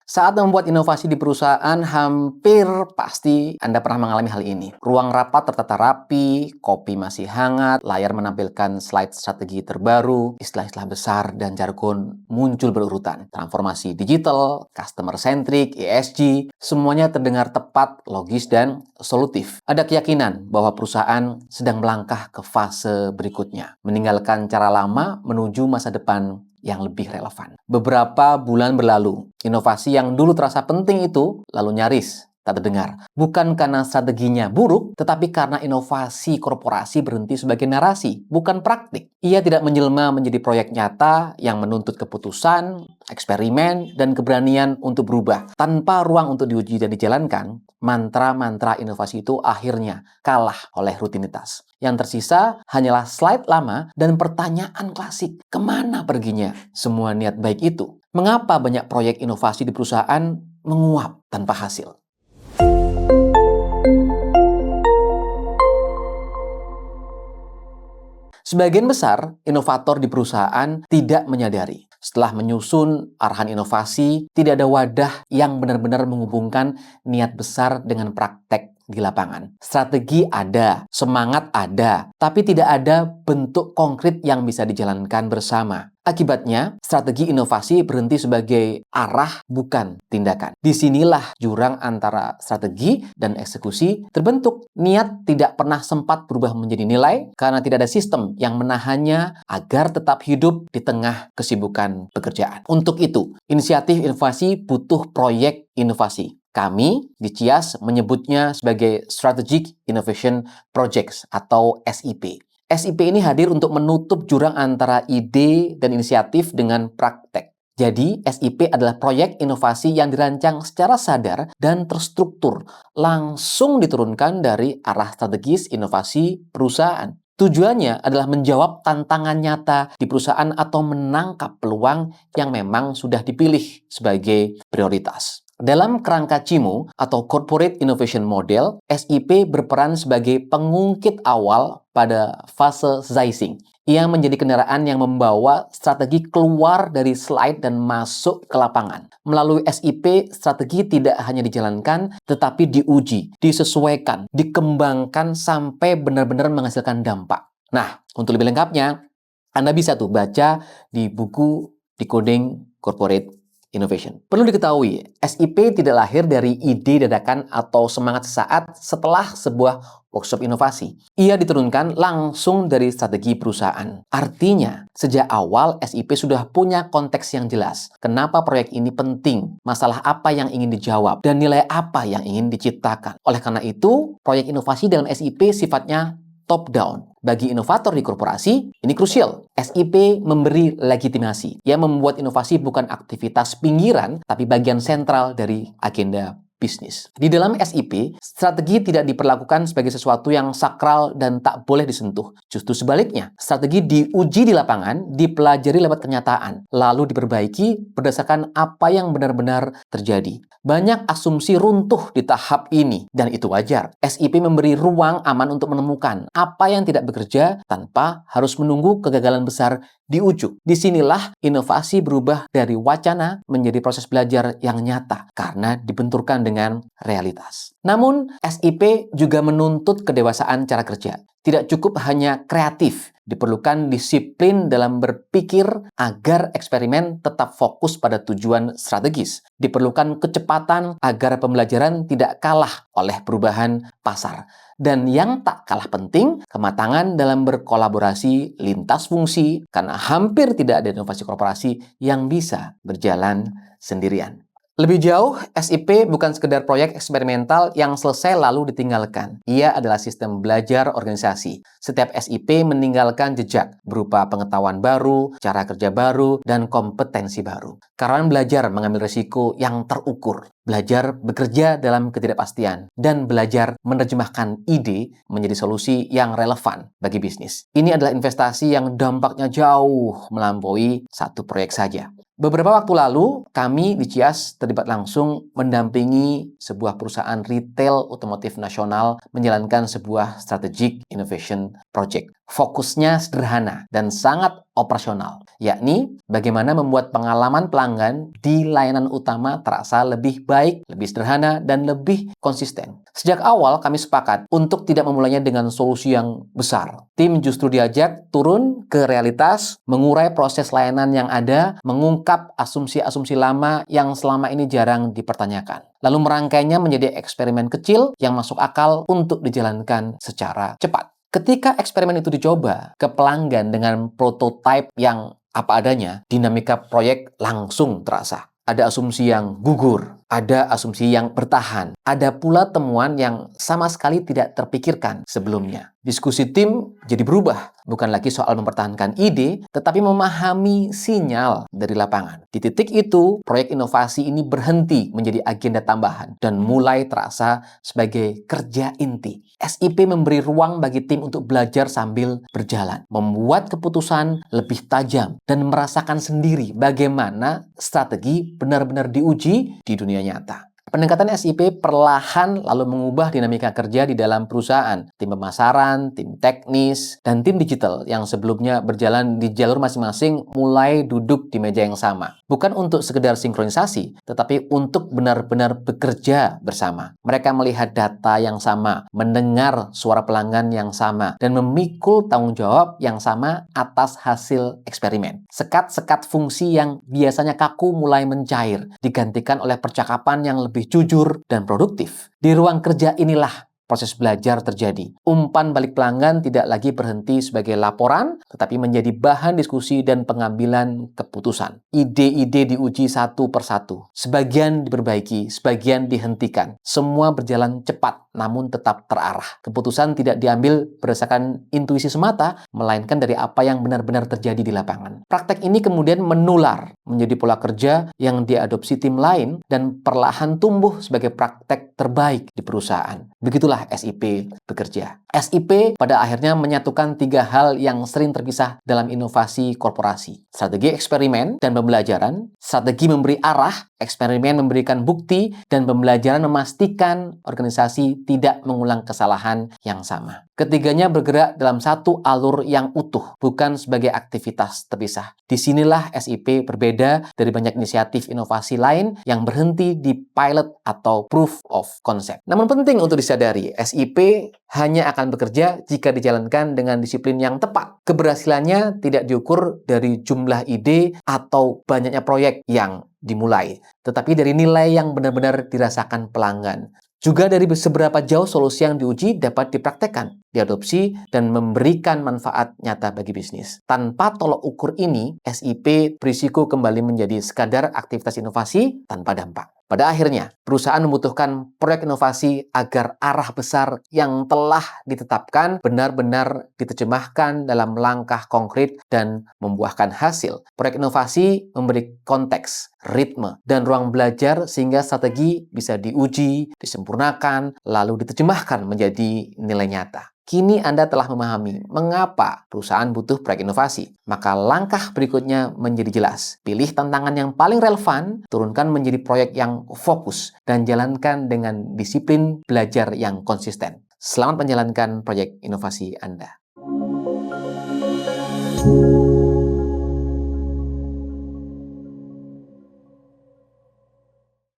Saat membuat inovasi di perusahaan, hampir pasti Anda pernah mengalami hal ini. Ruang rapat tertata rapi, kopi masih hangat, layar menampilkan slide strategi terbaru, istilah-istilah besar dan jargon muncul berurutan. Transformasi digital, customer centric, ESG, semuanya terdengar tepat, logis, dan solutif. Ada keyakinan bahwa perusahaan sedang melangkah ke fase berikutnya, meninggalkan cara lama menuju masa depan yang lebih relevan. Beberapa bulan berlalu, inovasi yang dulu terasa penting itu lalu nyaris tak terdengar. Bukan karena strateginya buruk, tetapi karena inovasi korporasi berhenti sebagai narasi, bukan praktik. Ia tidak menjelma menjadi proyek nyata yang menuntut keputusan, eksperimen, dan keberanian untuk berubah. Tanpa ruang untuk diuji dan dijalankan, mantra-mantra inovasi itu akhirnya kalah oleh rutinitas. Yang tersisa hanyalah slide lama dan pertanyaan klasik, kemana perginya semua niat baik itu? Mengapa banyak proyek inovasi di perusahaan menguap tanpa hasil? Sebagian besar inovator di perusahaan tidak menyadari. Setelah menyusun arahan inovasi, tidak ada wadah yang benar-benar menghubungkan niat besar dengan praktek di lapangan. Strategi ada, semangat ada, tapi tidak ada bentuk konkret yang bisa dijalankan bersama. Akibatnya, strategi inovasi berhenti sebagai arah, bukan tindakan. Disinilah jurang antara strategi dan eksekusi terbentuk. Niat tidak pernah sempat berubah menjadi nilai karena tidak ada sistem yang menahannya agar tetap hidup di tengah kesibukan pekerjaan. Untuk itu, inisiatif inovasi butuh proyek inovasi. Kami di CIAS menyebutnya sebagai Strategic Innovation Projects atau SIP. SIP ini hadir untuk menutup jurang antara ide dan inisiatif dengan praktek. Jadi, SIP adalah proyek inovasi yang dirancang secara sadar dan terstruktur, langsung diturunkan dari arah strategis inovasi perusahaan. Tujuannya adalah menjawab tantangan nyata di perusahaan atau menangkap peluang yang memang sudah dipilih sebagai prioritas. Dalam kerangka CIMO atau Corporate Innovation Model, SIP berperan sebagai pengungkit awal pada fase sizing. Ia menjadi kendaraan yang membawa strategi keluar dari slide dan masuk ke lapangan. Melalui SIP, strategi tidak hanya dijalankan, tetapi diuji, disesuaikan, dikembangkan sampai benar-benar menghasilkan dampak. Nah, untuk lebih lengkapnya, Anda bisa tuh baca di buku Decoding Corporate Innovation. Perlu diketahui, SIP tidak lahir dari ide dadakan atau semangat sesaat setelah sebuah workshop inovasi. Ia diturunkan langsung dari strategi perusahaan. Artinya, sejak awal SIP sudah punya konteks yang jelas. Kenapa proyek ini penting, masalah apa yang ingin dijawab, dan nilai apa yang ingin diciptakan. Oleh karena itu, proyek inovasi dalam SIP sifatnya top-down. Bagi inovator di korporasi, ini krusial. SIP memberi legitimasi. Ia membuat inovasi bukan aktivitas pinggiran, tapi bagian sentral dari agenda bisnis. Di dalam SIP, strategi tidak diperlakukan sebagai sesuatu yang sakral dan tak boleh disentuh. Justru sebaliknya, strategi diuji di lapangan, dipelajari lewat kenyataan, lalu diperbaiki berdasarkan apa yang benar-benar terjadi. Banyak asumsi runtuh di tahap ini, dan itu wajar. SIP memberi ruang aman untuk menemukan apa yang tidak bekerja tanpa harus menunggu kegagalan besar di ujung. Disinilah inovasi berubah dari wacana menjadi proses belajar yang nyata karena dibenturkan dengan realitas. Namun, SIP juga menuntut kedewasaan cara kerja. Tidak cukup hanya kreatif, diperlukan disiplin dalam berpikir agar eksperimen tetap fokus pada tujuan strategis. Diperlukan kecepatan agar pembelajaran tidak kalah oleh perubahan pasar. Dan yang tak kalah penting, kematangan dalam berkolaborasi lintas fungsi, karena hampir tidak ada inovasi korporasi yang bisa berjalan sendirian. Lebih jauh, SIP bukan sekedar proyek eksperimental yang selesai lalu ditinggalkan. Ia adalah sistem belajar organisasi. Setiap SIP meninggalkan jejak berupa pengetahuan baru, cara kerja baru, dan kompetensi baru. Karyawan belajar mengambil risiko yang terukur, belajar bekerja dalam ketidakpastian, dan belajar menerjemahkan ide menjadi solusi yang relevan bagi bisnis. Ini adalah investasi yang dampaknya jauh melampaui satu proyek saja. Beberapa waktu lalu, kami di CIAS terlibat langsung mendampingi sebuah perusahaan retail otomotif nasional menjalankan sebuah strategic innovation project. Fokusnya sederhana dan sangat operasional, yakni bagaimana membuat pengalaman pelanggan di layanan utama terasa lebih baik, lebih sederhana, dan lebih konsisten. Sejak awal kami sepakat untuk tidak memulainya dengan solusi yang besar. Tim justru diajak turun ke realitas, mengurai proses layanan yang ada, mengungkap asumsi-asumsi lama yang selama ini jarang dipertanyakan. Lalu merangkainya menjadi eksperimen kecil yang masuk akal untuk dijalankan secara cepat. Ketika eksperimen itu dicoba ke pelanggan dengan prototipe yang apa adanya, dinamika proyek langsung terasa. Ada asumsi yang gugur, ada asumsi yang bertahan, ada pula temuan yang sama sekali tidak terpikirkan sebelumnya. Diskusi tim jadi berubah, bukan lagi soal mempertahankan ide, tetapi memahami sinyal dari lapangan. Di titik itu, proyek inovasi ini berhenti menjadi agenda tambahan dan mulai terasa sebagai kerja inti. SIP memberi ruang bagi tim untuk belajar sambil berjalan, membuat keputusan lebih tajam, dan merasakan sendiri bagaimana strategi benar-benar diuji di dunia nyata. Pendekatan SIP perlahan lalu mengubah dinamika kerja di dalam perusahaan. Tim pemasaran, tim teknis, dan tim digital yang sebelumnya berjalan di jalur masing-masing mulai duduk di meja yang sama. Bukan untuk sekedar sinkronisasi, tetapi untuk benar-benar bekerja bersama. Mereka melihat data yang sama, mendengar suara pelanggan yang sama, dan memikul tanggung jawab yang sama atas hasil eksperimen. Sekat-sekat fungsi yang biasanya kaku mulai mencair, digantikan oleh percakapan yang lebih jujur dan produktif. Di ruang kerja inilah proses belajar terjadi. Umpan balik pelanggan tidak lagi berhenti sebagai laporan, tetapi menjadi bahan diskusi dan pengambilan keputusan. Ide-ide diuji satu persatu. Sebagian diperbaiki, sebagian dihentikan. Semua berjalan cepat, namun tetap terarah. Keputusan tidak diambil berdasarkan intuisi semata, melainkan dari apa yang benar-benar terjadi di lapangan. Praktek ini kemudian menular menjadi pola kerja yang diadopsi tim lain dan perlahan tumbuh sebagai praktek terbaik di perusahaan. Begitulah SIP bekerja. SIP pada akhirnya menyatukan 3 hal yang sering terpisah dalam inovasi korporasi. Strategi eksperimen dan pembelajaran, strategi memberi arah, eksperimen memberikan bukti, dan pembelajaran memastikan organisasi tidak mengulang kesalahan yang sama. Ketiganya bergerak dalam satu alur yang utuh, bukan sebagai aktivitas terpisah. Disinilah SIP berbeda dari banyak inisiatif inovasi lain yang berhenti di pilot atau proof of concept. Namun penting untuk disadari, SIP hanya akan bekerja jika dijalankan dengan disiplin yang tepat. Keberhasilannya tidak diukur dari jumlah ide atau banyaknya proyek yang dimulai, tetapi dari nilai yang benar-benar dirasakan pelanggan. Juga dari seberapa jauh solusi yang diuji dapat dipraktekkan, diadopsi, dan memberikan manfaat nyata bagi bisnis. Tanpa tolok ukur ini, SIP berisiko kembali menjadi sekadar aktivitas inovasi tanpa dampak. Pada akhirnya, perusahaan membutuhkan proyek inovasi agar arah besar yang telah ditetapkan benar-benar diterjemahkan dalam langkah konkret dan membuahkan hasil. Proyek inovasi memberi konteks, ritme, dan ruang belajar sehingga strategi bisa diuji, disempurnakan, lalu diterjemahkan menjadi nilai nyata. Kini Anda telah memahami mengapa perusahaan butuh proyek inovasi. Maka langkah berikutnya menjadi jelas. Pilih tantangan yang paling relevan, turunkan menjadi proyek yang fokus, dan jalankan dengan disiplin belajar yang konsisten. Selamat menjalankan proyek inovasi Anda.